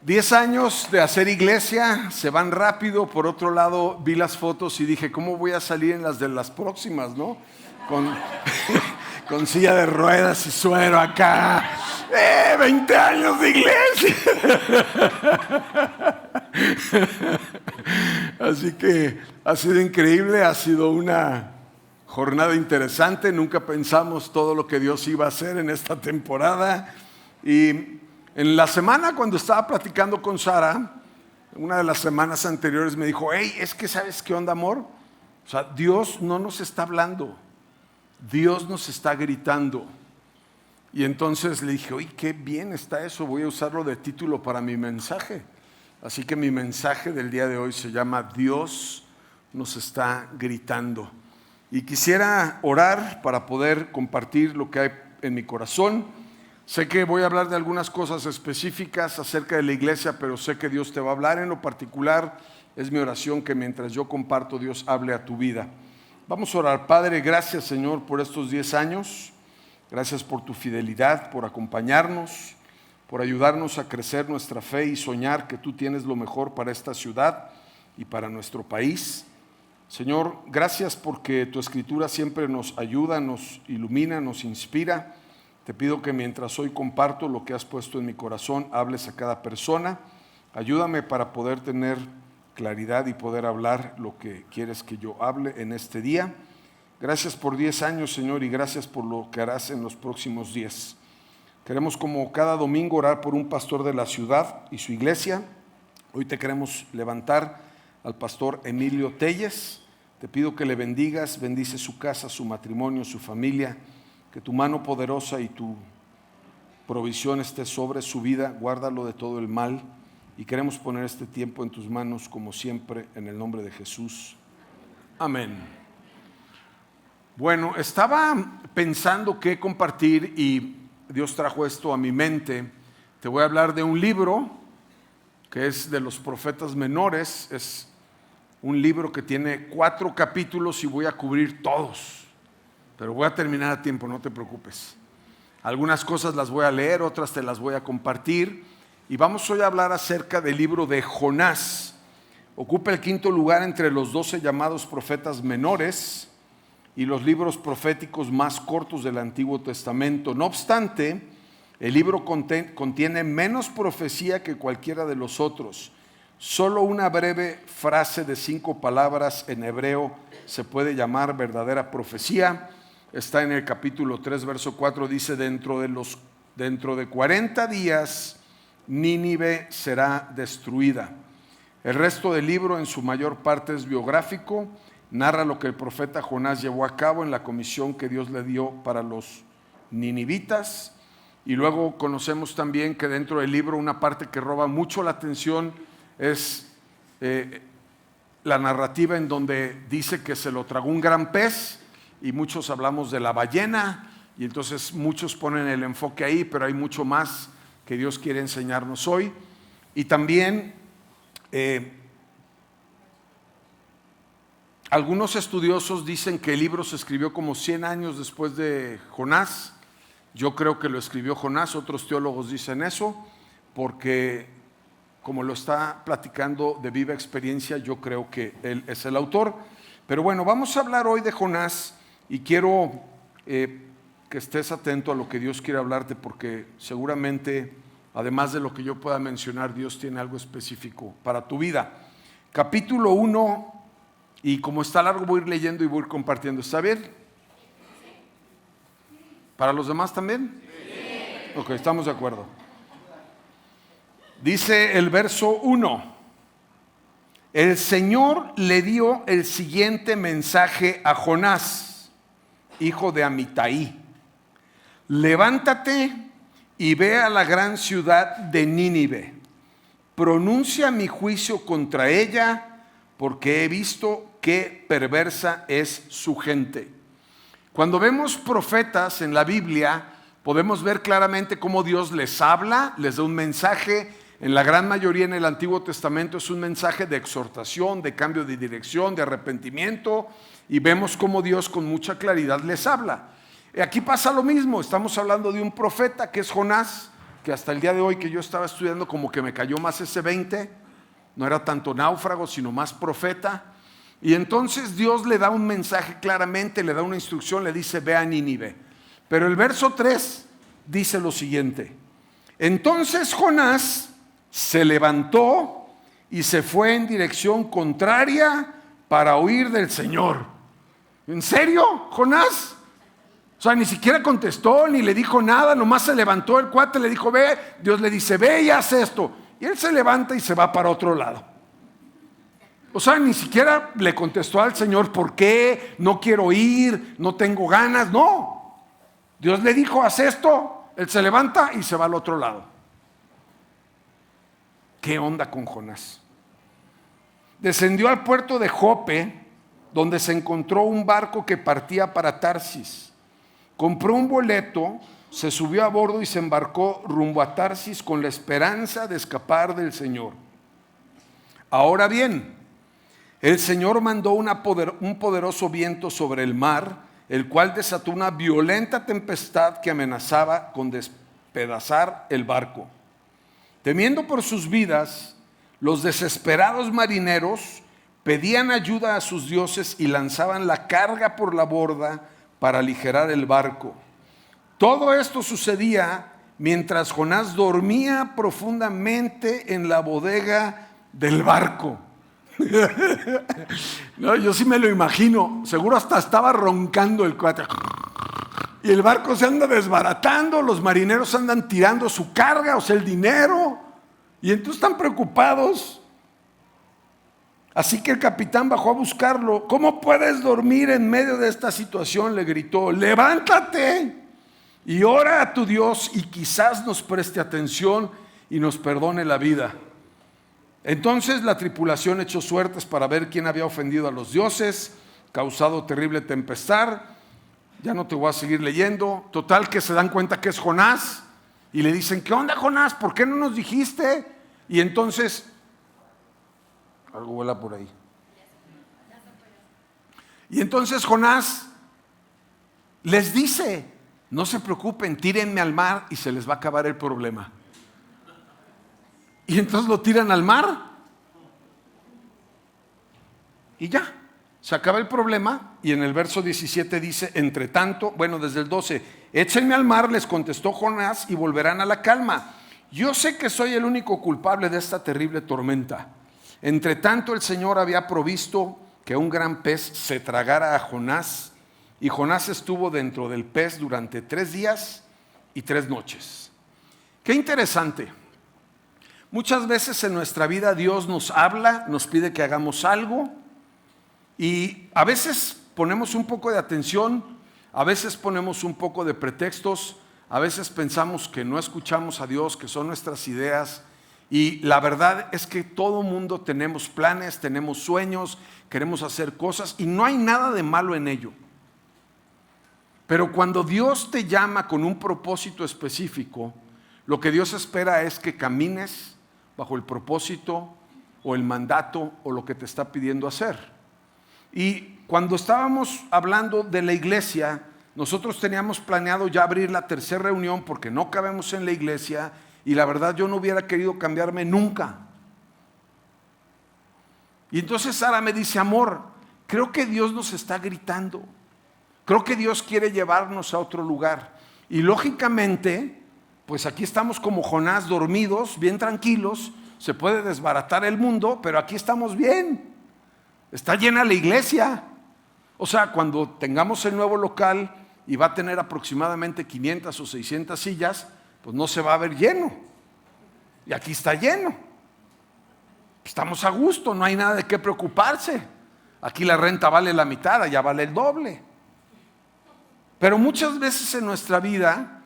10 años de hacer iglesia, se van rápido. Por otro lado, vi las fotos y dije, ¿cómo voy a salir en las de las próximas, no? Con silla de ruedas y suero acá. 20 años de iglesia. Así que ha sido increíble, ha sido una jornada interesante. Nunca pensamos todo lo que Dios iba a hacer en esta temporada. Y en la semana, cuando estaba platicando con Sara, una de las semanas anteriores me dijo, hey, es que ¿sabes qué onda, amor? O sea, Dios no nos está hablando, Dios nos está gritando. Y entonces le dije, oye, qué bien está eso, voy a usarlo de título para mi mensaje. Así que mi mensaje del día de hoy se llama Dios nos está gritando. Y quisiera orar para poder compartir lo que hay en mi corazón. Sé que voy a hablar de algunas cosas específicas acerca de la iglesia, pero sé que Dios te va a hablar. En lo particular, es mi oración que mientras yo comparto, Dios hable a tu vida. Vamos a orar. Padre, gracias, Señor, por estos 10 años. Gracias por tu fidelidad, por acompañarnos, por ayudarnos a crecer nuestra fe y soñar que tú tienes lo mejor para esta ciudad y para nuestro país. Señor, gracias porque tu escritura siempre nos ayuda, nos ilumina, nos inspira. Te pido que mientras hoy comparto lo que has puesto en mi corazón, hables a cada persona. Ayúdame para poder tener claridad y poder hablar lo que quieres que yo hable en este día. Gracias por 10 años, Señor, y gracias por lo que harás en los próximos 10. Queremos, como cada domingo, orar por un pastor de la ciudad y su iglesia. Hoy te queremos levantar al pastor Emilio Telles. Te pido que le bendigas, bendice su casa, su matrimonio, su familia. Que tu mano poderosa y tu provisión esté sobre su vida, guárdalo de todo el mal. Y queremos poner este tiempo en tus manos, como siempre, en el nombre de Jesús. Amén. Bueno, estaba pensando qué compartir y Dios trajo esto a mi mente. Te voy a hablar de un libro que es de los profetas menores. Es un libro que tiene 4 capítulos y voy a cubrir todos. Pero voy a terminar a tiempo, no te preocupes. Algunas cosas las voy a leer, otras te las voy a compartir. Y vamos hoy a hablar acerca del libro de Jonás. Ocupa el 5º lugar entre los 12 llamados profetas menores y los libros proféticos más cortos del Antiguo Testamento. No obstante, el libro contiene menos profecía que cualquiera de los otros. Solo una breve frase de 5 palabras en hebreo se puede llamar verdadera profecía. Está en el capítulo 3, verso 4, dice, dentro de 40 días Nínive será destruida. El resto del libro, en su mayor parte, es biográfico, narra lo que el profeta Jonás llevó a cabo en la comisión que Dios le dio para los ninivitas. Y luego conocemos también que dentro del libro una parte que roba mucho la atención es la narrativa en donde dice que se lo tragó un gran pez. Y muchos hablamos de la ballena, y entonces muchos ponen el enfoque ahí, pero hay mucho más que Dios quiere enseñarnos hoy. Y también algunos estudiosos dicen que el libro se escribió como 100 años después de Jonás. Yo creo que lo escribió Jonás, otros teólogos dicen eso, porque como lo está platicando de viva experiencia, yo creo que él es el autor. Pero bueno, vamos a hablar hoy de Jonás. Y quiero que estés atento a lo que Dios quiere hablarte, porque seguramente, además de lo que yo pueda mencionar, Dios tiene algo específico para tu vida. Capítulo 1, y como está largo voy a ir leyendo y voy a ir compartiendo. ¿Está bien? ¿Para los demás también? Sí. Ok, estamos de acuerdo. Dice el verso 1. El Señor le dio el siguiente mensaje a Jonás, hijo de Amitai: levántate y ve a la gran ciudad de Nínive, pronuncia mi juicio contra ella, porque he visto qué perversa es su gente. Cuando vemos profetas en la Biblia, podemos ver claramente cómo Dios les habla, les da un mensaje. En la gran mayoría en el Antiguo Testamento es un mensaje de exhortación, de cambio de dirección, de arrepentimiento, y vemos cómo Dios con mucha claridad les habla. Aquí pasa lo mismo, estamos hablando de un profeta que es Jonás, que hasta el día de hoy que yo estaba estudiando como que me cayó más ese 20, no era tanto náufrago sino más profeta. Y entonces Dios le da un mensaje claramente, le da una instrucción, le dice ve a Nínive. Pero el verso 3 dice lo siguiente: entonces Jonás se levantó y se fue en dirección contraria para huir del Señor. ¿En serio, Jonás? O sea, ni siquiera contestó, ni le dijo nada, nomás se levantó el cuate, le dijo ve, Dios le dice ve y haz esto. Y él se levanta y se va para otro lado. O sea, ni siquiera le contestó al Señor por qué, no quiero ir, no tengo ganas, no. Dios le dijo haz esto, él se levanta y se va al otro lado. ¿Qué onda con Jonás? Descendió al puerto de Jope, donde se encontró un barco que partía para Tarsis. Compró un boleto, se subió a bordo y se embarcó rumbo a Tarsis con la esperanza de escapar del Señor. Ahora bien, el Señor mandó un poderoso viento sobre el mar, el cual desató una violenta tempestad que amenazaba con despedazar el barco. Temiendo por sus vidas, los desesperados marineros pedían ayuda a sus dioses y lanzaban la carga por la borda para aligerar el barco. Todo esto sucedía mientras Jonás dormía profundamente en la bodega del barco. No, yo sí me lo imagino, seguro hasta estaba roncando el cuate. Y el barco se anda desbaratando, los marineros andan tirando su carga, o sea, el dinero, y entonces están preocupados. Así que el capitán bajó a buscarlo. ¿Cómo puedes dormir en medio de esta situación?, le gritó. Levántate y ora a tu Dios y quizás nos preste atención y nos perdone la vida. Entonces la tripulación echó suertes para ver quién había ofendido a los dioses, causado terrible tempestad. Ya no te voy a seguir leyendo. Total que se dan cuenta que es Jonás y le dicen, ¿qué onda, Jonás? ¿Por qué no nos dijiste? Y entonces, algo vuela por ahí. Y entonces Jonás les dice, no se preocupen, tírenme al mar y se les va a acabar el problema. Y entonces lo tiran al mar y ya. Se acaba el problema y en el verso 17 dice, entre tanto, bueno, desde el 12, échenme al mar, les contestó Jonás, y volverán a la calma. Yo sé que soy el único culpable de esta terrible tormenta. Entre tanto, el Señor había provisto que un gran pez se tragara a Jonás, y Jonás estuvo dentro del pez durante 3 días y 3 noches. Qué interesante. Muchas veces en nuestra vida Dios nos habla, nos pide que hagamos algo, y a veces ponemos un poco de atención, a veces ponemos un poco de pretextos, a veces pensamos que no escuchamos a Dios, que son nuestras ideas, y la verdad es que todo mundo tenemos planes, tenemos sueños, queremos hacer cosas y no hay nada de malo en ello. Pero cuando Dios te llama con un propósito específico, lo que Dios espera es que camines bajo el propósito o el mandato o lo que te está pidiendo hacer. Y cuando estábamos hablando de la iglesia, nosotros teníamos planeado ya abrir la 3ª reunión porque no cabemos en la iglesia y la verdad yo no hubiera querido cambiarme nunca. Y entonces Sara me dice, amor, creo que Dios nos está gritando, creo que Dios quiere llevarnos a otro lugar. Y lógicamente, pues aquí estamos como Jonás, dormidos, bien tranquilos, se puede desbaratar el mundo, pero aquí estamos bien. Está llena la iglesia. O sea, cuando tengamos el nuevo local y va a tener aproximadamente 500 o 600 sillas, pues no se va a ver lleno. Y aquí está lleno. Estamos a gusto, no hay nada de qué preocuparse. Aquí la renta vale la mitad, allá vale el doble. Pero muchas veces en nuestra vida,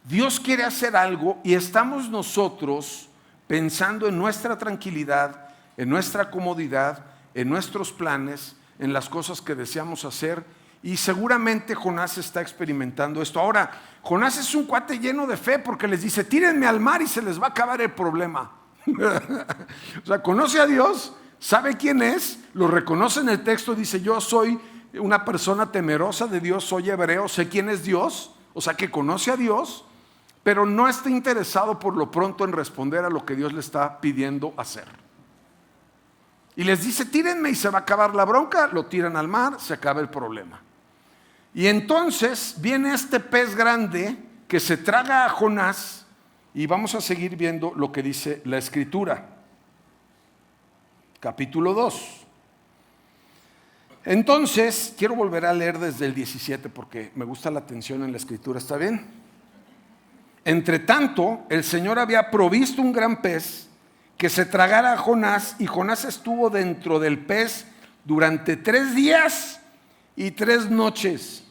Dios quiere hacer algo y estamos nosotros pensando en nuestra tranquilidad, en nuestra comodidad, en nuestros planes, en las cosas que deseamos hacer, y seguramente Jonás está experimentando esto. Ahora, Jonás es un cuate lleno de fe porque les dice, tírenme al mar y se les va a acabar el problema. O sea, conoce a Dios, sabe quién es, lo reconoce en el texto, dice, yo soy una persona temerosa de Dios, soy hebreo, sé quién es Dios, o sea que conoce a Dios, pero no está interesado por lo pronto en responder a lo que Dios le está pidiendo hacer. Y les dice, tírenme y se va a acabar la bronca, lo tiran al mar, se acaba el problema. Y entonces viene este pez grande que se traga a Jonás y vamos a seguir viendo lo que dice la Escritura. Capítulo 2. Entonces, quiero volver a leer desde el 17 porque me gusta la atención en la Escritura, ¿está bien? Entre tanto, el Señor había provisto un gran pez que se tragara a Jonás, y Jonás estuvo dentro del pez durante 3 días y 3 noches.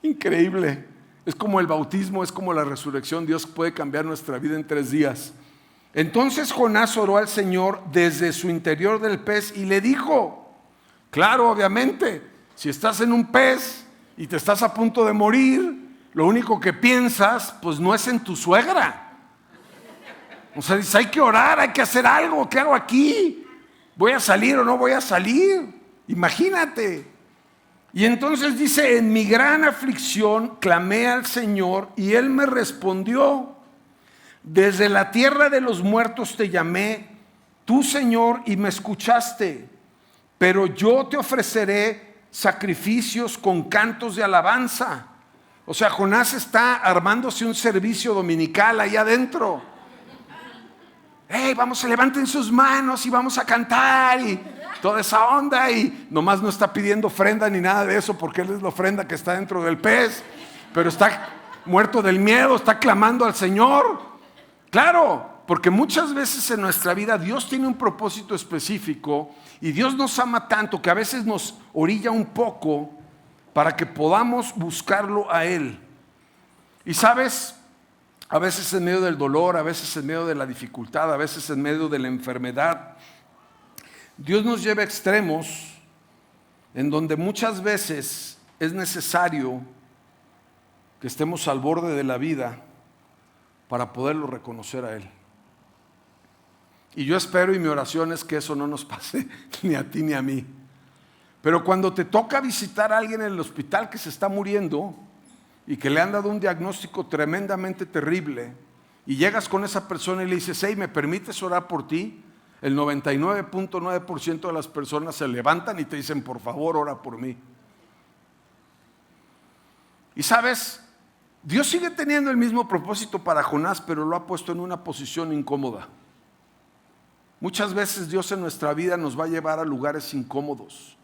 Increíble. Es como el bautismo, es como la resurrección. Dios puede cambiar nuestra vida en 3 días. Entonces Jonás oró al Señor desde su interior del pez y le dijo, claro, obviamente, si estás en un pez y te estás a punto de morir, lo único que piensas, pues no es en tu suegra. O sea, dices, hay que orar, hay que hacer algo, ¿qué hago aquí? ¿Voy a salir o no voy a salir? Imagínate. Y entonces dice, en mi gran aflicción clamé al Señor y Él me respondió. Desde la tierra de los muertos te llamé, tú Señor, y me escuchaste. Pero yo te ofreceré sacrificios con cantos de alabanza. O sea, Jonás está armándose un servicio dominical ahí adentro. Hey, vamos, levanten sus manos y vamos a cantar y toda esa onda. Y nomás no está pidiendo ofrenda ni nada de eso porque Él es la ofrenda que está dentro del pez. Pero está muerto del miedo, está clamando al Señor. Claro, porque muchas veces en nuestra vida Dios tiene un propósito específico y Dios nos ama tanto que a veces nos orilla un poco para que podamos buscarlo a Él. Y sabes, a veces en medio del dolor, a veces en medio de la dificultad, a veces en medio de la enfermedad, Dios nos lleva a extremos en donde muchas veces es necesario que estemos al borde de la vida para poderlo reconocer a Él. Y yo espero y mi oración es que eso no nos pase ni a ti ni a mí. Pero cuando te toca visitar a alguien en el hospital que se está muriendo y que le han dado un diagnóstico tremendamente terrible y llegas con esa persona y le dices, hey, ¿me permites orar por ti? El 99.9% de las personas se levantan y te dicen, por favor, ora por mí. Y sabes, Dios sigue teniendo el mismo propósito para Jonás, pero lo ha puesto en una posición incómoda. Muchas veces Dios en nuestra vida nos va a llevar a lugares incómodos,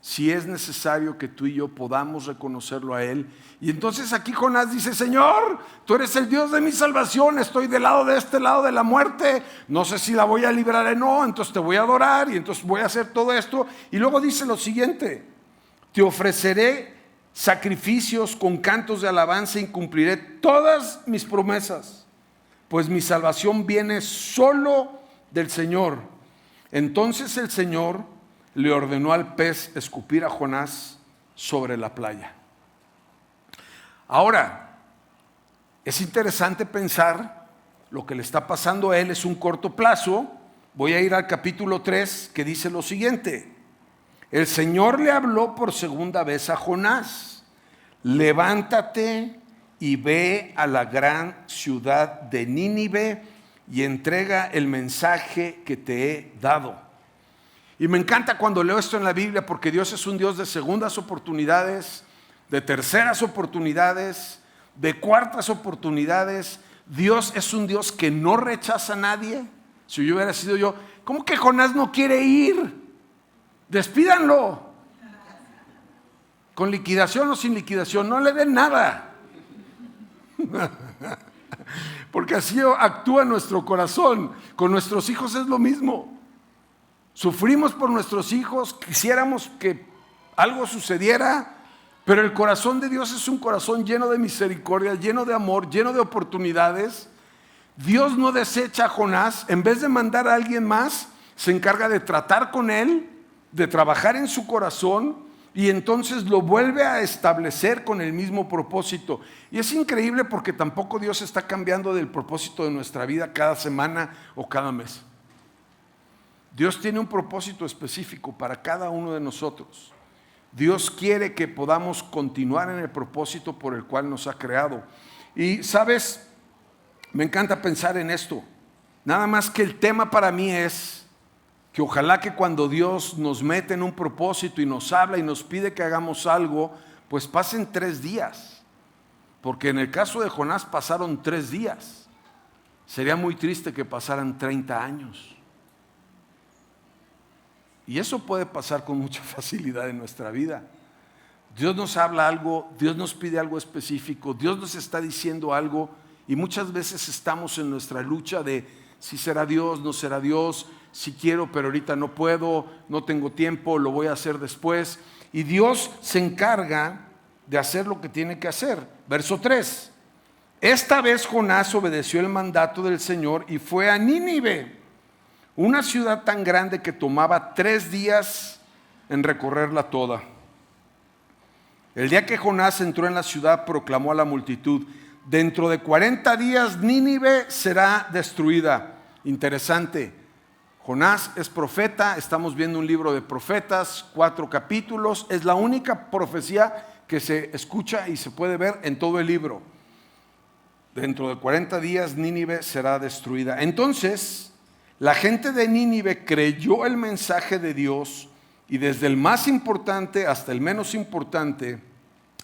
si es necesario que tú y yo podamos reconocerlo a Él. Y entonces aquí Jonás dice, Señor, tú eres el Dios de mi salvación, estoy del lado de este lado de la muerte, no sé si la voy a librar o no, entonces te voy a adorar y entonces voy a hacer todo esto. Y luego dice lo siguiente, te ofreceré sacrificios con cantos de alabanza y cumpliré todas mis promesas, pues mi salvación viene solo del Señor. Entonces el Señor le ordenó al pez escupir a Jonás sobre la playa. Ahora, es interesante pensar lo que le está pasando a él es un corto plazo. Voy a ir al capítulo 3 que dice lo siguiente. El Señor le habló por segunda vez a Jonás. Levántate y ve a la gran ciudad de Nínive y entrega el mensaje que te he dado. Y me encanta cuando leo esto en la Biblia porque Dios es un Dios de segundas oportunidades, de terceras oportunidades, de cuartas oportunidades. Dios es un Dios que no rechaza a nadie. Si yo hubiera sido yo, ¿cómo que Jonás no quiere ir? Despídanlo. Con liquidación o sin liquidación, no le den nada. Porque así actúa nuestro corazón. Con nuestros hijos es lo mismo. Sufrimos por nuestros hijos, quisiéramos que algo sucediera, pero el corazón de Dios es un corazón lleno de misericordia, lleno de amor, lleno de oportunidades. Dios no desecha a Jonás, en vez de mandar a alguien más, se encarga de tratar con él, de trabajar en su corazón y entonces lo vuelve a establecer con el mismo propósito. Y es increíble porque tampoco Dios está cambiando del propósito de nuestra vida cada semana o cada mes. Dios tiene un propósito específico para cada uno de nosotros. Dios quiere que podamos continuar en el propósito por el cual nos ha creado. Y sabes, me encanta pensar en esto. Nada más que el tema para mí es que ojalá que cuando Dios nos mete en un propósito y nos habla y nos pide que hagamos algo, pues pasen 3 días. Porque en el caso de Jonás pasaron 3 días. Sería muy triste que pasaran 30 años. Y eso puede pasar con mucha facilidad en nuestra vida. Dios nos habla algo, Dios nos pide algo específico, Dios nos está diciendo algo y muchas veces estamos en nuestra lucha de si será Dios, no será Dios, si quiero pero ahorita no puedo, no tengo tiempo, lo voy a hacer después. Y Dios se encarga de hacer lo que tiene que hacer. Verso 3. Esta vez Jonás obedeció el mandato del Señor y fue a Nínive, una ciudad tan grande que tomaba 3 días en recorrerla toda. El día que Jonás entró en la ciudad, proclamó a la multitud: dentro de 40 días Nínive será destruida. Interesante. Jonás es profeta, estamos viendo un libro de profetas, 4 capítulos, es la única profecía que se escucha y se puede ver en todo el libro. Dentro de 40 días Nínive será destruida. Entonces, la gente de Nínive creyó el mensaje de Dios y desde el más importante hasta el menos importante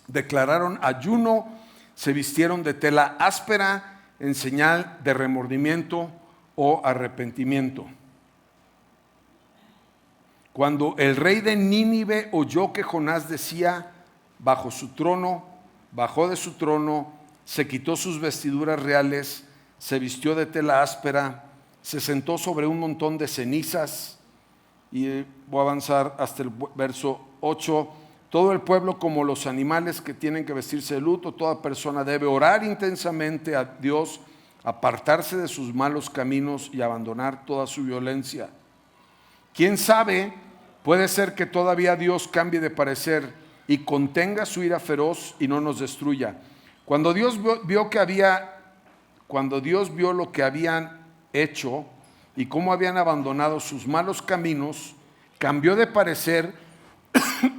declararon ayuno, se vistieron de tela áspera en señal de remordimiento o arrepentimiento. Cuando el rey de Nínive oyó que Jonás decía bajo su trono, bajó de su trono, se quitó sus vestiduras reales, se vistió de tela áspera, se sentó sobre un montón de cenizas. Y voy a avanzar hasta el verso 8. Todo el pueblo, como los animales que tienen que vestirse de luto, toda persona debe orar intensamente a Dios, apartarse de sus malos caminos y abandonar toda su violencia. ¿Quién sabe? Puede ser que todavía Dios cambie de parecer y contenga su ira feroz y no nos destruya. Cuando Dios vio lo que habían hecho y cómo habían abandonado sus malos caminos, cambió de parecer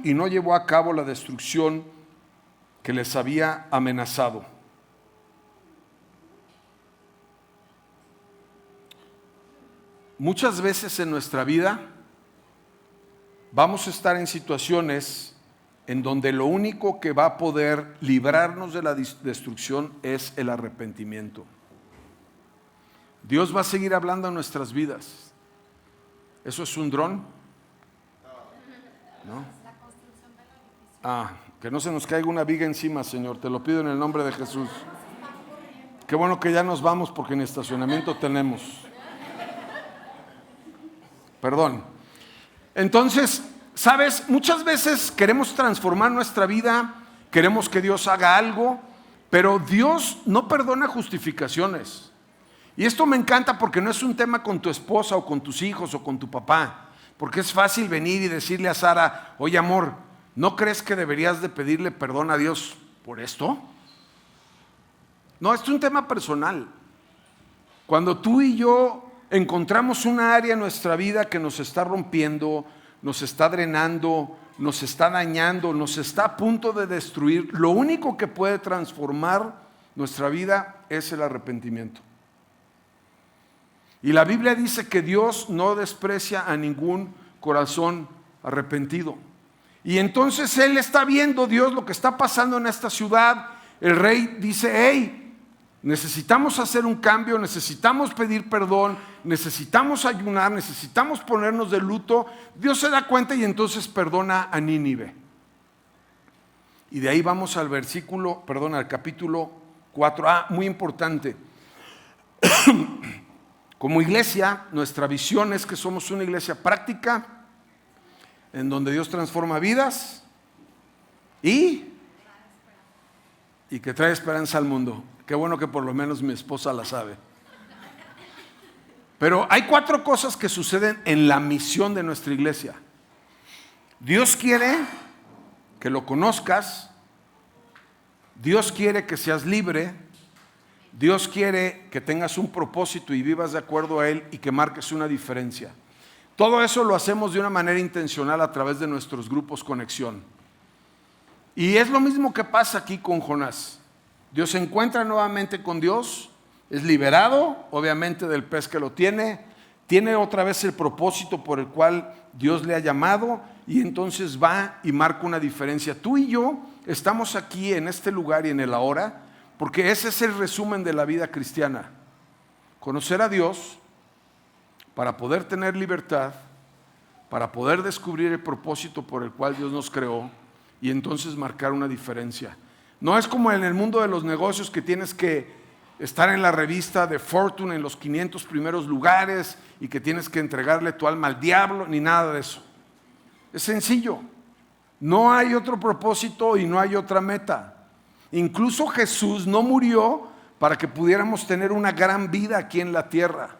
y no llevó a cabo la destrucción que les había amenazado. Muchas veces en nuestra vida vamos a estar en situaciones en donde lo único que va a poder librarnos de la destrucción es el arrepentimiento. Dios va a seguir hablando en nuestras vidas. ¿Eso es un dron? ¿No? Que no se nos caiga una viga encima, Señor, te lo pido en el nombre de Jesús. Qué bueno que ya nos vamos porque en estacionamiento tenemos. Perdón. Entonces, ¿sabes? Muchas veces queremos transformar nuestra vida, queremos que Dios haga algo, pero Dios no perdona justificaciones. Y esto me encanta porque no es un tema con tu esposa o con tus hijos o con tu papá, porque es fácil venir y decirle a Sara: oye amor, ¿no crees que deberías de pedirle perdón a Dios por esto? No, esto es un tema personal. Cuando tú y yo encontramos una área en nuestra vida que nos está rompiendo, nos está drenando, nos está dañando, nos está a punto de destruir, lo único que puede transformar nuestra vida es el arrepentimiento. Y la Biblia dice que Dios no desprecia a ningún corazón arrepentido. Y entonces Él está viendo, Dios, lo que está pasando en esta ciudad. El rey dice: hey, necesitamos hacer un cambio, necesitamos pedir perdón, necesitamos ayunar, necesitamos ponernos de luto. Dios se da cuenta y entonces perdona a Nínive. Y de ahí vamos al al capítulo 4. Muy importante. Como iglesia, nuestra visión es que somos una iglesia práctica, en donde Dios transforma vidas y que trae esperanza al mundo. Qué bueno que por lo menos mi esposa la sabe. Pero hay 4 cosas que suceden en la misión de nuestra iglesia. Dios quiere que lo conozcas. Dios quiere que seas libre. Dios quiere que tengas un propósito y vivas de acuerdo a Él y que marques una diferencia. Todo eso lo hacemos de una manera intencional a través de nuestros grupos Conexión. Y es lo mismo que pasa aquí con Jonás. Dios se encuentra nuevamente con Dios, es liberado, obviamente, del pez que lo tiene otra vez el propósito por el cual Dios le ha llamado, y entonces va y marca una diferencia. Tú y yo estamos aquí en este lugar y en el ahora, porque ese es el resumen de la vida cristiana. Conocer a Dios para poder tener libertad, para poder descubrir el propósito por el cual Dios nos creó y entonces marcar una diferencia. No es como en el mundo de los negocios que tienes que estar en la revista de Fortune en los 500 primeros lugares y que tienes que entregarle tu alma al diablo, ni nada de eso. Es sencillo. No hay otro propósito y no hay otra meta. Incluso Jesús no murió para que pudiéramos tener una gran vida aquí en la tierra,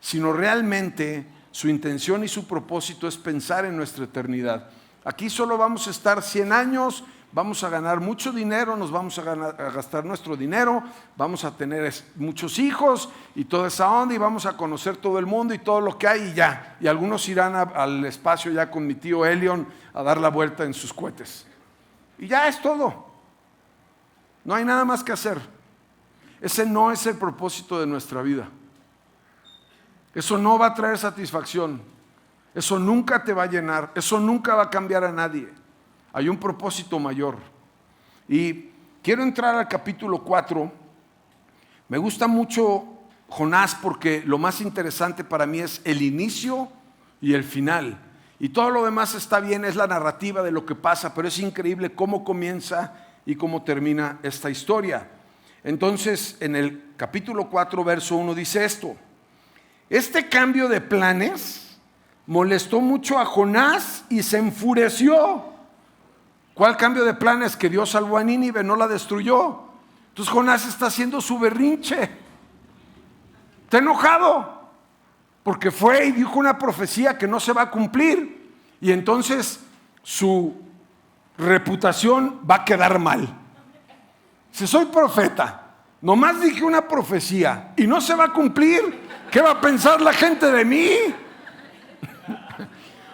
sino realmente su intención y su propósito es pensar en nuestra eternidad. Aquí solo vamos a estar 100 años, vamos a ganar mucho dinero, nos vamos a gastar nuestro dinero, vamos a tener muchos hijos y toda esa onda, y vamos a conocer todo el mundo y todo lo que hay y ya. Y algunos irán al espacio ya con mi tío Elion a dar la vuelta en sus cohetes. Y ya es todo. No hay nada más que hacer. Ese no es el propósito de nuestra vida. Eso no va a traer satisfacción. Eso nunca te va a llenar. Eso nunca va a cambiar a nadie. Hay un propósito mayor. Y quiero entrar al capítulo 4. Me gusta mucho Jonás porque lo más interesante para mí es el inicio y el final. Y todo lo demás está bien, es la narrativa de lo que pasa, pero es increíble cómo comienza y cómo termina esta historia. Entonces, en el capítulo 4, verso 1 dice esto: este cambio de planes molestó mucho a Jonás y se enfureció. ¿Cuál cambio de planes? Que Dios salvó a Nínive, no la destruyó. Entonces Jonás está haciendo su berrinche. Está enojado porque fue y dijo una profecía que no se va a cumplir. Y entonces su reputación va a quedar mal. Si soy profeta, nomás dije una profecía y no se va a cumplir, ¿qué va a pensar la gente de mí?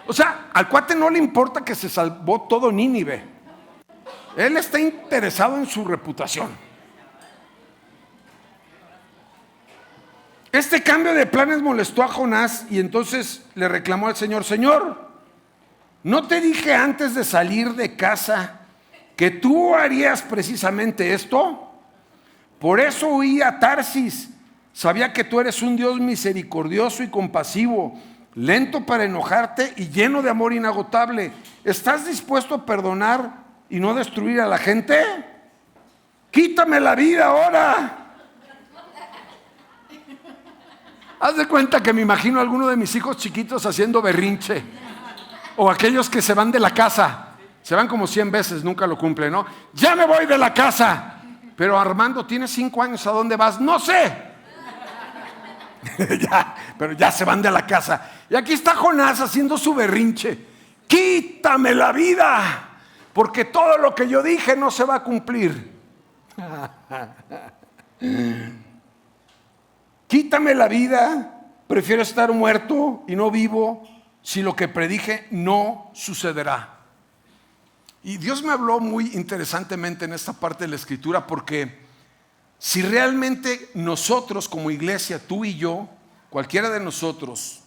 O sea, al cuate no le importa que se salvó todo Nínive. Él está interesado en su reputación. Este cambio de planes molestó a Jonás y entonces le reclamó al Señor: Señor, ¿no te dije antes de salir de casa que tú harías precisamente esto? Por eso huí a Tarsis. Sabía que tú eres un Dios misericordioso y compasivo, lento para enojarte y lleno de amor inagotable. ¿Estás dispuesto a perdonar y no destruir a la gente? Quítame la vida ahora. Haz de cuenta que me imagino a alguno de mis hijos chiquitos haciendo berrinche, o aquellos que se van de la casa, se van como 100 veces, nunca lo cumplen, ¿no? Ya me voy de la casa. Pero Armando, tienes 5 años, ¿a dónde vas? No sé. Pero ya se van de la casa. Y aquí está Jonás haciendo su berrinche: quítame la vida, porque todo lo que yo dije no se va a cumplir. Quítame la vida, prefiero estar muerto y no vivo si lo que predije no sucederá. Y Dios me habló muy interesantemente en esta parte de la Escritura, porque si realmente nosotros como iglesia, tú y yo, cualquiera de nosotros,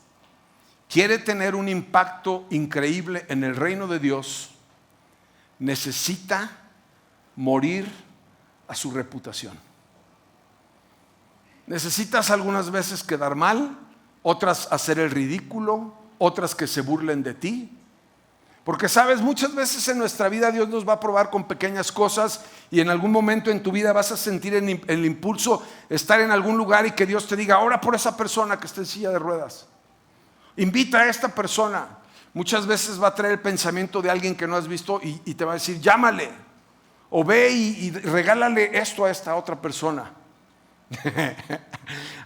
quiere tener un impacto increíble en el reino de Dios, necesita morir a su reputación. Necesitas algunas veces quedar mal, otras hacer el ridículo, otras que se burlen de ti. Porque sabes, muchas veces en nuestra vida Dios nos va a probar con pequeñas cosas, y en algún momento en tu vida vas a sentir el impulso estar en algún lugar y que Dios te diga: ora por esa persona que está en silla de ruedas, invita a esta persona. Muchas veces va a traer el pensamiento de alguien que no has visto y te va a decir: llámale, o ve y regálale esto a esta otra persona.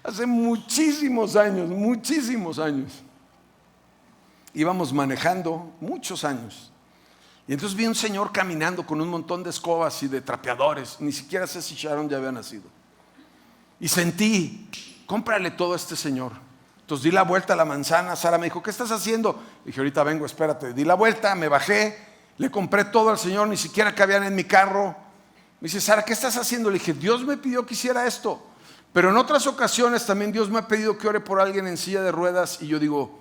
Hace muchísimos años íbamos manejando, muchos años, y entonces vi un señor caminando con un montón de escobas y de trapeadores. Ni siquiera sé si Sharon ya había nacido. Y sentí: cómprale todo a este señor. Entonces di la vuelta a la manzana. Sara me dijo: ¿qué estás haciendo? Dije: ahorita vengo, espérate. Di la vuelta, me bajé Le compré todo al Señor, ni siquiera cabían en mi carro. Me dice, Sara, ¿qué estás haciendo? Le dije, Dios me pidió que hiciera esto. Pero en otras ocasiones también Dios me ha pedido que ore por alguien en silla de ruedas. Y yo digo,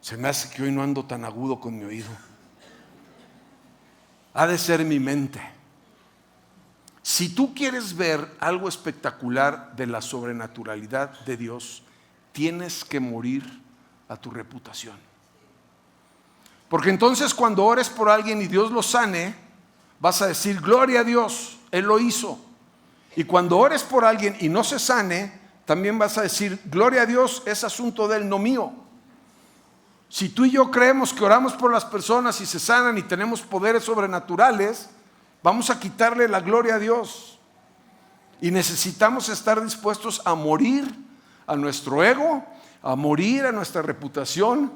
se me hace que hoy no ando tan agudo con mi oído. Ha de ser mi mente. Si tú quieres ver algo espectacular de la sobrenaturalidad de Dios, tienes que morir a tu reputación. Porque entonces cuando ores por alguien y Dios lo sane, vas a decir, gloria a Dios, Él lo hizo. Y cuando ores por alguien y no se sane, también vas a decir, gloria a Dios, es asunto de Él, no mío. Si tú y yo creemos que oramos por las personas y se sanan y tenemos poderes sobrenaturales, vamos a quitarle la gloria a Dios. Y necesitamos estar dispuestos a morir a nuestro ego, a morir a nuestra reputación.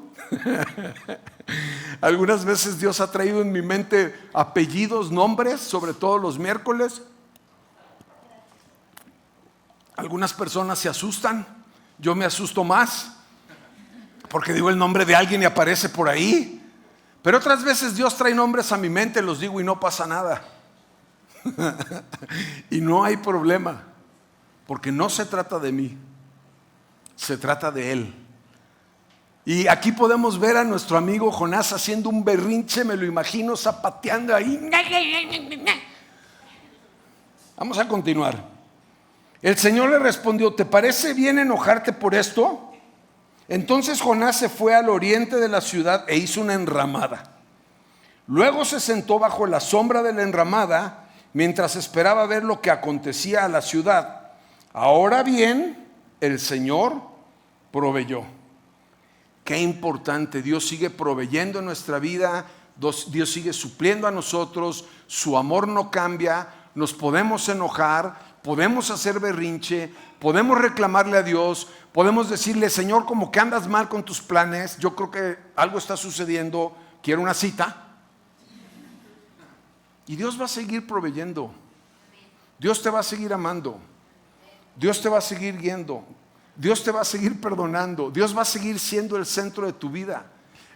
Algunas veces Dios ha traído en mi mente apellidos, nombres, sobre todo los miércoles. Algunas personas se asustan, yo me asusto más, porque digo el nombre de alguien y aparece por ahí. Pero otras veces Dios trae nombres a mi mente, los digo y no pasa nada. Y no hay problema, porque no se trata de mí, se trata de Él. Y aquí podemos ver a nuestro amigo Jonás haciendo un berrinche, me lo imagino zapateando ahí. Vamos a continuar. El Señor le respondió, ¿te parece bien enojarte por esto? Entonces Jonás se fue al oriente de la ciudad e hizo una enramada. Luego se sentó bajo la sombra de la enramada mientras esperaba ver lo que acontecía a la ciudad. Ahora bien, el Señor proveyó. Qué importante, Dios sigue proveyendo en nuestra vida, Dios sigue supliendo a nosotros, su amor no cambia, nos podemos enojar, podemos hacer berrinche, podemos reclamarle a Dios, podemos decirle, Señor, como que andas mal con tus planes, yo creo que algo está sucediendo, quiero una cita. Y Dios va a seguir proveyendo, Dios te va a seguir amando, Dios te va a seguir guiando, Dios te va a seguir perdonando, Dios va a seguir siendo el centro de tu vida.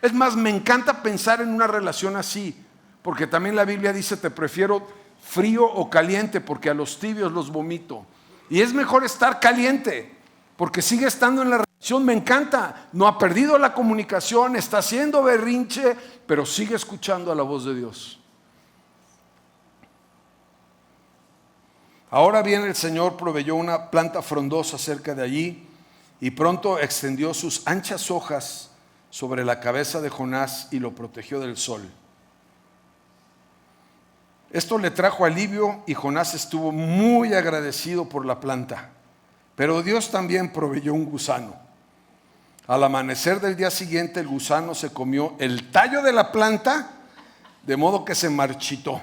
Es más, me encanta pensar en una relación así, porque también la Biblia dice, te prefiero frío o caliente, porque a los tibios los vomito. Y es mejor estar caliente, porque sigue estando en la relación, me encanta, no ha perdido la comunicación, está haciendo berrinche, pero sigue escuchando a la voz de Dios. Ahora bien, el Señor proveyó una planta frondosa cerca de allí, y pronto extendió sus anchas hojas sobre la cabeza de Jonás y lo protegió del sol. Esto le trajo alivio y Jonás estuvo muy agradecido por la planta. Pero Dios también proveyó un gusano. Al amanecer del día siguiente, el gusano se comió el tallo de la planta, de modo que se marchitó.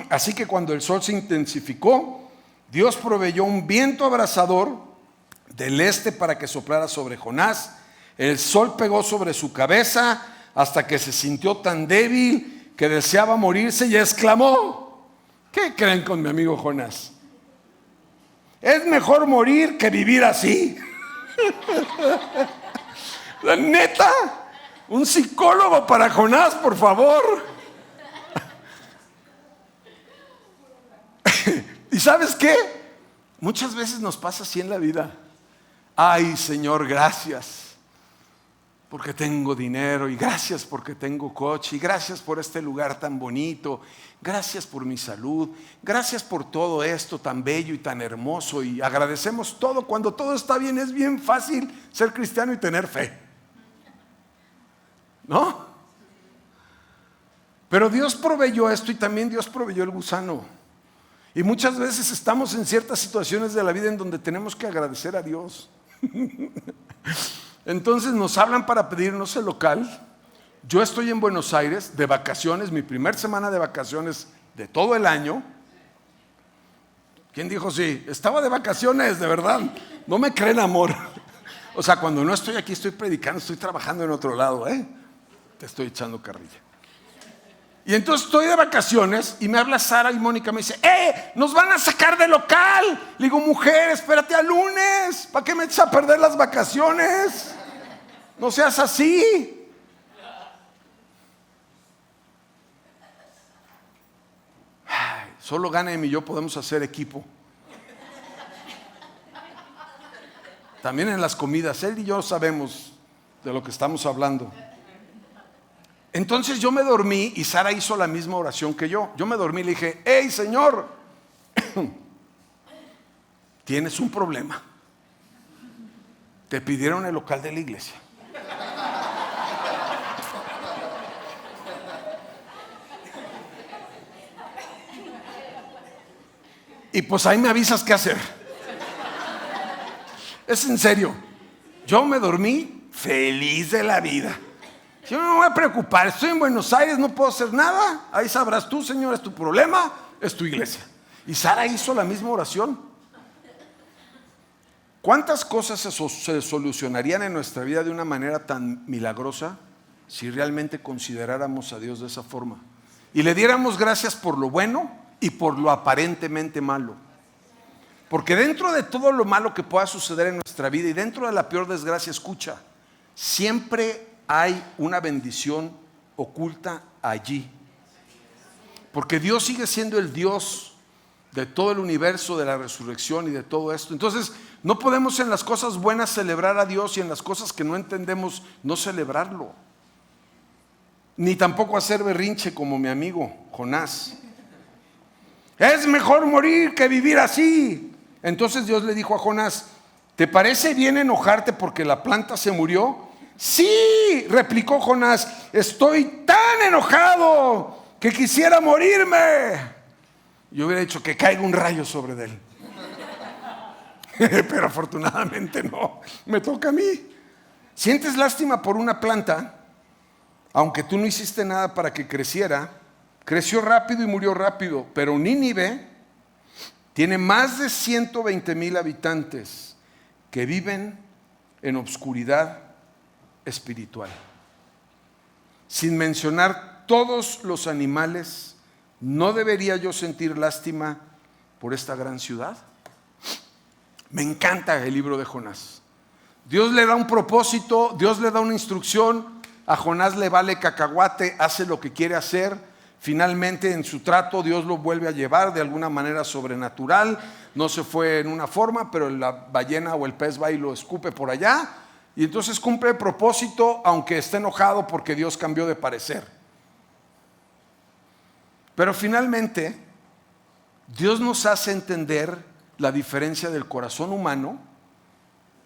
Así que cuando el sol se intensificó, Dios proveyó un viento abrasador del este para que soplara sobre Jonás. El sol pegó sobre su cabeza hasta que se sintió tan débil que deseaba morirse y exclamó, ¿qué creen con mi amigo Jonás? Es mejor morir que vivir así. La neta, un psicólogo para Jonás, por favor. ¿Y sabes qué? Muchas veces nos pasa así en la vida. Ay, Señor, gracias porque tengo dinero, y gracias porque tengo coche, y gracias por este lugar tan bonito, gracias por mi salud, gracias por todo esto tan bello y tan hermoso, y agradecemos todo. Cuando todo está bien, es bien fácil ser cristiano y tener fe, ¿no? Pero Dios proveyó esto y también Dios proveyó el gusano. Y muchas veces estamos en ciertas situaciones de la vida en donde tenemos que agradecer a Dios. Entonces nos hablan para pedirnos el local. Yo estoy en Buenos Aires de vacaciones, mi primer semana de vacaciones de todo el año. ¿Quién dijo sí? Estaba de vacaciones, de verdad. No me creen, amor. O sea, cuando no estoy aquí estoy predicando, estoy trabajando en otro lado, te estoy echando carrilla. Y entonces estoy de vacaciones y me habla Sara y Mónica, me dice, nos van a sacar de local. Le digo, mujer, espérate al lunes, ¿para qué me echas a perder las vacaciones? No seas así. Solo Ganem y yo podemos hacer equipo. También en las comidas, él y yo sabemos de lo que estamos hablando. Entonces yo me dormí y Sara hizo la misma oración que yo. Yo me dormí y le dije: hey, Señor, tienes un problema. Te pidieron el local de la iglesia. Y pues ahí me avisas qué hacer. Es en serio. Yo me dormí feliz de la vida. Yo no me voy a preocupar, estoy en Buenos Aires, no puedo hacer nada. Ahí sabrás tú, Señor, es tu problema, es tu iglesia. Y Sara hizo la misma oración. ¿Cuántas cosas se solucionarían en nuestra vida de una manera tan milagrosa si realmente consideráramos a Dios de esa forma? Y le diéramos gracias por lo bueno y por lo aparentemente malo. Porque dentro de todo lo malo que pueda suceder en nuestra vida y dentro de la peor desgracia, escucha, siempre hay una bendición oculta allí. Porque Dios sigue siendo el Dios de todo el universo, de la resurrección y de todo esto. Entonces, no podemos en las cosas buenas celebrar a Dios y en las cosas que no entendemos no celebrarlo. Ni tampoco hacer berrinche como mi amigo Jonás. Es mejor morir que vivir así. Entonces Dios le dijo a Jonás: ¿te parece bien enojarte porque la planta se murió? Sí, replicó Jonás, estoy tan enojado que quisiera morirme. Yo hubiera dicho que caiga un rayo sobre él. Pero afortunadamente no, me toca a mí. ¿Sientes lástima por una planta? Aunque tú no hiciste nada para que creciera, creció rápido y murió rápido. Pero Nínive tiene más de 120,000 habitantes que viven en obscuridad espiritual. Sin mencionar todos los animales, ¿no debería yo sentir lástima por esta gran ciudad? Me encanta el libro de Jonás. Dios le da un propósito, Dios le da una instrucción, a Jonás le vale cacahuate, hace lo que quiere hacer. Finalmente en su trato Dios lo vuelve a llevar de alguna manera sobrenatural. No se fue en una forma, pero la ballena o el pez va y lo escupe por allá. Y entonces cumple el propósito, aunque esté enojado porque Dios cambió de parecer. Pero finalmente Dios nos hace entender la diferencia del corazón humano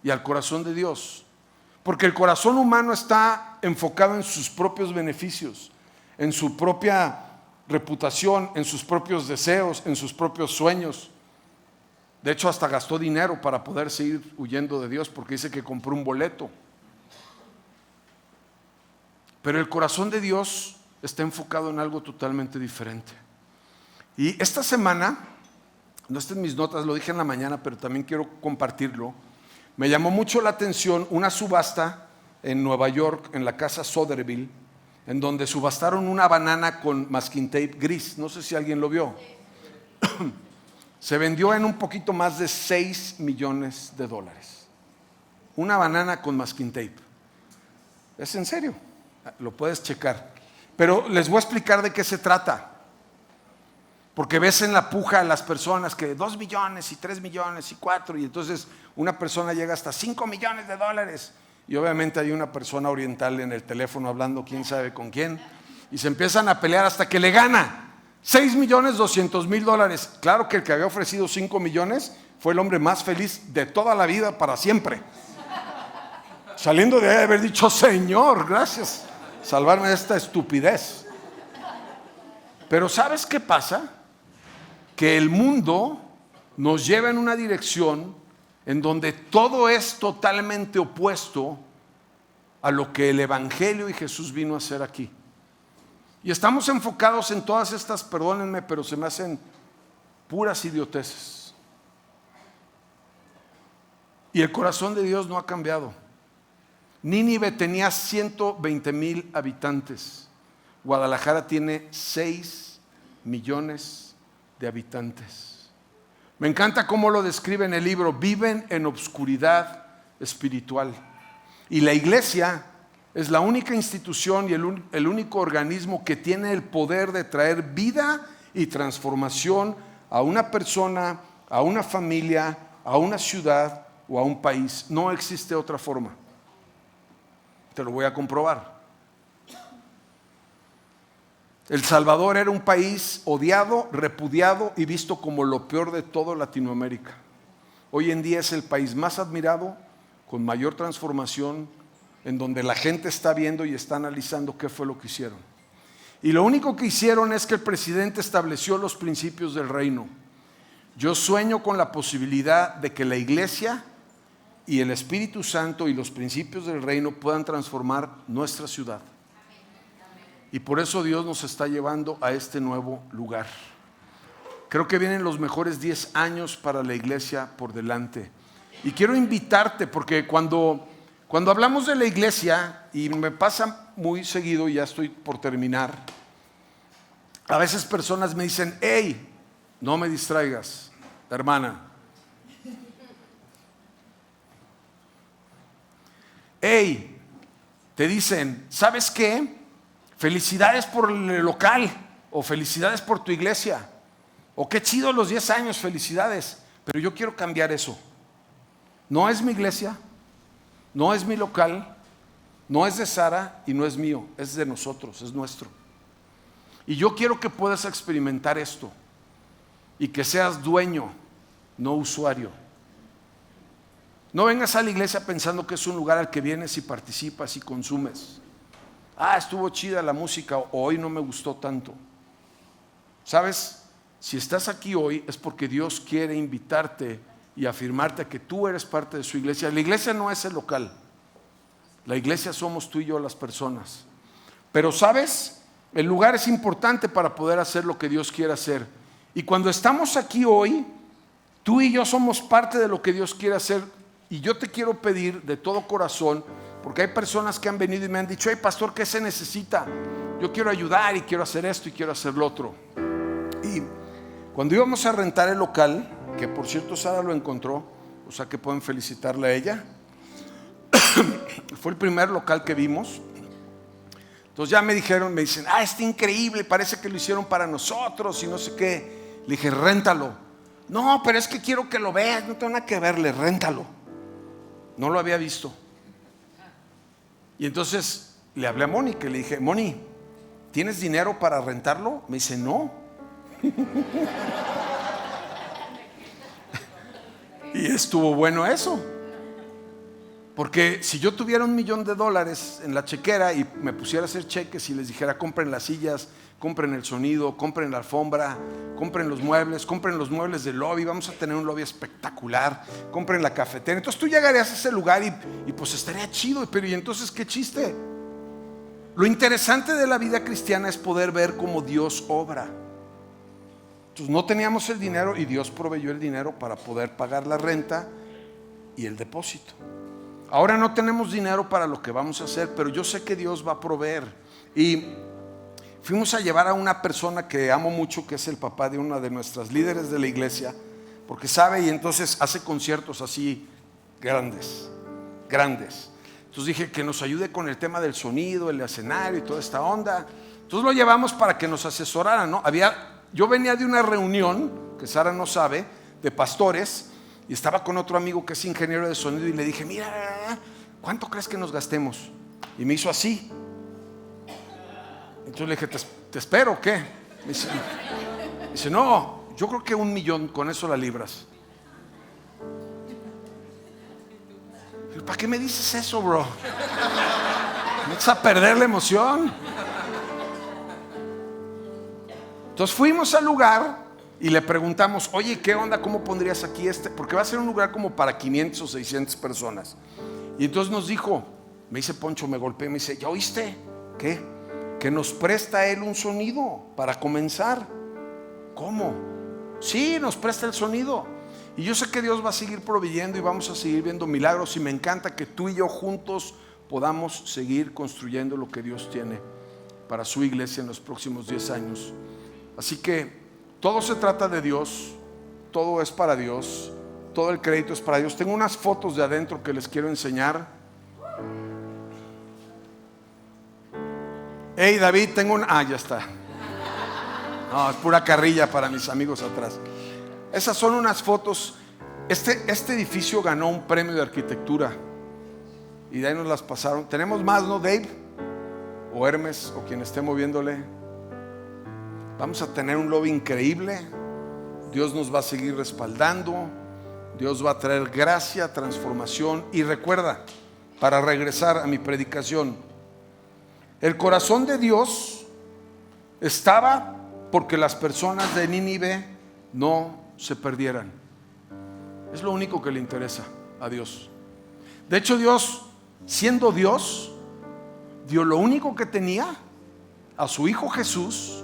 y al corazón de Dios. Porque el corazón humano está enfocado en sus propios beneficios, en su propia reputación, en sus propios deseos, en sus propios sueños. De hecho, hasta gastó dinero para poder seguir huyendo de Dios, porque dice que compró un boleto. Pero el corazón de Dios está enfocado en algo totalmente diferente. Y esta semana, no está en mis notas, lo dije en la mañana, pero también quiero compartirlo. Me llamó mucho la atención una subasta en Nueva York, en la casa Sotheby's, en donde subastaron una banana con masking tape gris. No sé si alguien lo vio. Se vendió en un poquito más de $6 millones. Una banana con masking tape. Es en serio, lo puedes checar. Pero les voy a explicar de qué se trata. Porque ves en la puja a las personas que 2 millones y 3 millones y 4, y entonces una persona llega hasta $5 millones. Y obviamente hay una persona oriental en el teléfono hablando quién sabe con quién, y se empiezan a pelear hasta que le gana $6,200,000. Claro que el que había ofrecido 5 millones fue el hombre más feliz de toda la vida para siempre. Saliendo de ahí, haber dicho: Señor, gracias, salvarme de esta estupidez. Pero ¿sabes qué pasa? Que el mundo nos lleva en una dirección en donde todo es totalmente opuesto a lo que el Evangelio y Jesús vino a hacer aquí. Y estamos enfocados en todas estas, perdónenme, pero se me hacen puras idioteces. Y el corazón de Dios no ha cambiado. Nínive tenía 120,000 habitantes. Guadalajara tiene 6 millones de habitantes. Me encanta cómo lo describe en el libro. Viven en obscuridad espiritual. Y la iglesia es la única institución y el único organismo que tiene el poder de traer vida y transformación a una persona, a una familia, a una ciudad o a un país. No existe otra forma. Te lo voy a comprobar. El Salvador era un país odiado, repudiado y visto como lo peor de toda Latinoamérica. Hoy en día es el país más admirado, con mayor transformación, en donde la gente está viendo y está analizando qué fue lo que hicieron. Y lo único que hicieron es que el presidente estableció los principios del reino. Yo sueño con la posibilidad de que la iglesia y el Espíritu Santo y los principios del reino puedan transformar nuestra ciudad. Y por eso Dios nos está llevando a este nuevo lugar. Creo que vienen los mejores 10 años para la iglesia por delante. Y quiero invitarte, porque cuando hablamos de la iglesia, y me pasa muy seguido, y ya estoy por terminar, a veces personas me dicen: hey, no me distraigas, hermana. Hey, te dicen: ¿sabes qué? Felicidades por el local, o felicidades por tu iglesia, o qué chido los 10 años, felicidades. Pero yo quiero cambiar eso. No es mi iglesia, no es mi local, no es de Sara y no es mío, es de nosotros, es nuestro. Y yo quiero que puedas experimentar esto y que seas dueño, no usuario. No vengas a la iglesia pensando que es un lugar al que vienes y participas y consumes. Estuvo chida la música, o hoy no me gustó tanto. ¿Sabes? Si estás aquí hoy es porque Dios quiere invitarte y afirmarte a que tú eres parte de su iglesia. La iglesia no es el local. La iglesia somos tú y yo, las personas. Pero ¿sabes? El lugar es importante para poder hacer lo que Dios quiere hacer. Y cuando estamos aquí hoy, tú y yo somos parte de lo que Dios quiere hacer. Y yo te quiero pedir de todo corazón, porque hay personas que han venido y me han dicho: hey, pastor, ¿qué se necesita? Yo quiero ayudar y quiero hacer esto y quiero hacer lo otro. Y cuando íbamos a rentar el local, que por cierto Sara lo encontró, o sea que pueden felicitarle a ella, fue el primer local que vimos. Entonces ya me dicen: está increíble, parece que lo hicieron para nosotros y no sé qué. Le dije: réntalo. No, pero es que quiero que lo veas, no tengo nada que verle, réntalo. No lo había visto. Y entonces le hablé a Moni, que le dije: Moni, ¿tienes dinero para rentarlo? Me dice: no. Y estuvo bueno eso, porque si yo tuviera $1,000,000 en la chequera y me pusiera a hacer cheques y les dijera: compren las sillas, compren el sonido, compren la alfombra, compren los muebles del lobby, vamos a tener un lobby espectacular, compren la cafetera. Entonces tú llegarías a ese lugar y pues estaría chido. Pero ¿y entonces qué chiste? Lo interesante de la vida cristiana es poder ver cómo Dios obra. Entonces no teníamos el dinero y Dios proveyó el dinero para poder pagar la renta y el depósito. Ahora no tenemos dinero para lo que vamos a hacer, pero yo sé que Dios va a proveer. Y fuimos a llevar a una persona que amo mucho, que es el papá de una de nuestras líderes de la iglesia, porque sabe, y entonces hace conciertos así grandes. Entonces dije que nos ayude con el tema del sonido, el escenario y toda esta onda. Entonces lo llevamos para que nos asesoraran, ¿no? Yo venía de una reunión, que Sara no sabe, de pastores, y estaba con otro amigo que es ingeniero de sonido, y le dije: mira, ¿cuánto crees que nos gastemos? Y me hizo así. Entonces le dije: ¿te espero o qué? Me dice: no, yo creo que 1,000,000, con eso la libras. ¿Para qué me dices eso, bro? ¿Me vas a perder la emoción? Entonces fuimos al lugar y le preguntamos: oye, ¿qué onda? ¿Cómo pondrías aquí Porque va a ser un lugar como para 500 o 600 personas. Y entonces nos dijo, me dice Poncho, me golpeé, me dice: ¿ya oíste? ¿Qué? Que nos presta él un sonido para comenzar. ¿Cómo? Sí, nos presta el sonido. Y yo sé que Dios va a seguir proveyendo y vamos a seguir viendo milagros. Y me encanta que tú y yo juntos podamos seguir construyendo lo que Dios tiene para su iglesia en los próximos 10 años. Así que todo se trata de Dios, todo es para Dios, todo el crédito es para Dios. Tengo unas fotos de adentro que les quiero enseñar. Hey, David, ya está. No, es pura carrilla para mis amigos atrás. Esas son unas fotos. Este edificio ganó un premio de arquitectura y de ahí nos las pasaron. Tenemos más, ¿no, Dave? O Hermes, o quien esté moviéndole. Vamos a tener un lobby increíble. Dios nos va a seguir respaldando. Dios va a traer gracia, transformación. Y recuerda, para regresar a mi predicación, el corazón de Dios estaba porque las personas de Nínive no se perdieran. Es lo único que le interesa a Dios. De hecho, Dios, siendo Dios, dio lo único que tenía a su Hijo Jesús.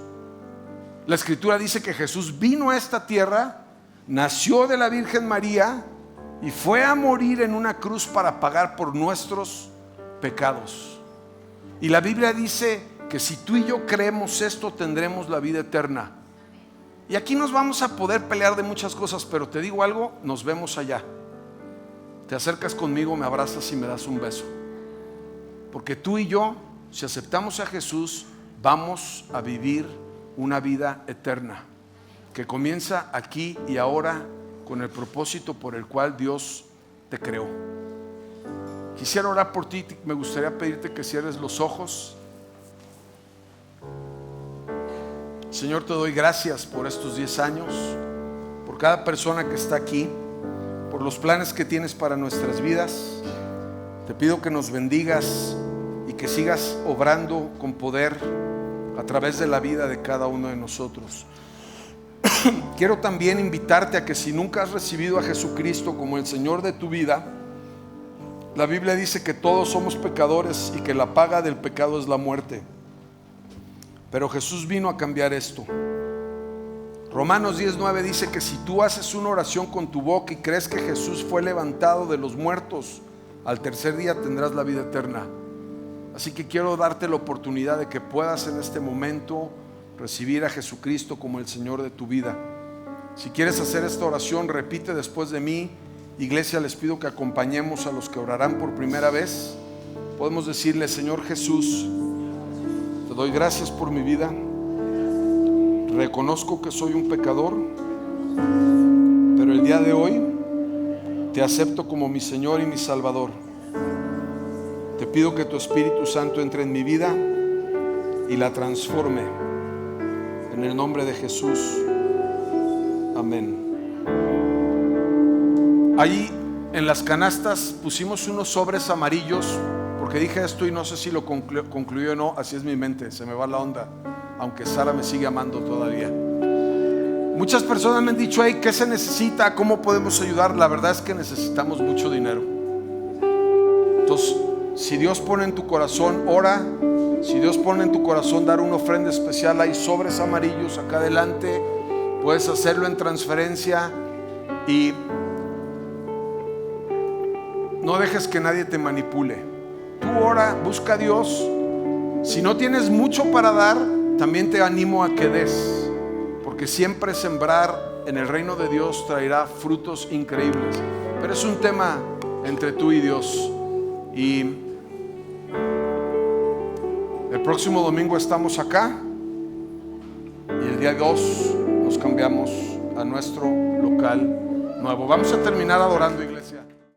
La Escritura dice que Jesús vino a esta tierra, nació de la Virgen María y fue a morir en una cruz para pagar por nuestros pecados. Y la Biblia dice que si tú y yo creemos esto, tendremos la vida eterna. Y aquí nos vamos a poder pelear de muchas cosas, pero te digo algo, nos vemos allá. Te acercas conmigo, me abrazas y me das un beso. Porque tú y yo, si aceptamos a Jesús, vamos a vivir una vida eterna que comienza aquí y ahora con el propósito por el cual Dios te creó. Quisiera orar por ti. Me gustaría pedirte que cierres los ojos. Señor, te doy gracias por estos 10 años, por cada persona que está aquí, por los planes que tienes para nuestras vidas. Te pido que nos bendigas y que sigas obrando con poder a través de la vida de cada uno de nosotros. Quiero también invitarte a que si nunca has recibido a Jesucristo como el Señor de tu vida, la Biblia dice que todos somos pecadores y que la paga del pecado es la muerte. Pero Jesús vino a cambiar esto. Romanos 10:9 dice que si tú haces una oración con tu boca y crees que Jesús fue levantado de los muertos, al tercer día tendrás la vida eterna. Así que quiero darte la oportunidad de que puedas en este momento recibir a Jesucristo como el Señor de tu vida. Si quieres hacer esta oración, repite después de mí. Iglesia, les pido que acompañemos a los que orarán por primera vez. Podemos decirle: Señor Jesús, te doy gracias por mi vida. Reconozco que soy un pecador, pero el día de hoy te acepto como mi Señor y mi Salvador. Te pido que tu Espíritu Santo entre en mi vida y la transforme. En el nombre de Jesús. Amén. Ahí en las canastas pusimos unos sobres amarillos, porque dije esto y no sé si lo concluyó o no. Así es mi mente, se me va la onda, aunque Sara me sigue amando todavía. Muchas personas me han dicho: hey, ¿qué se necesita? ¿Cómo podemos ayudar? La verdad es que necesitamos mucho dinero. Entonces, si Dios pone en tu corazón, ora. Si Dios pone en tu corazón dar una ofrenda especial, hay sobres amarillos acá adelante. Puedes hacerlo en transferencia y no dejes que nadie te manipule. Tú ora, busca a Dios. Si no tienes mucho para dar, también te animo a que des, porque siempre sembrar en el reino de Dios traerá frutos increíbles. Pero es un tema entre tú y Dios. Y el próximo domingo estamos acá y el día 2 nos cambiamos a nuestro local nuevo. Vamos a terminar adorando, iglesia.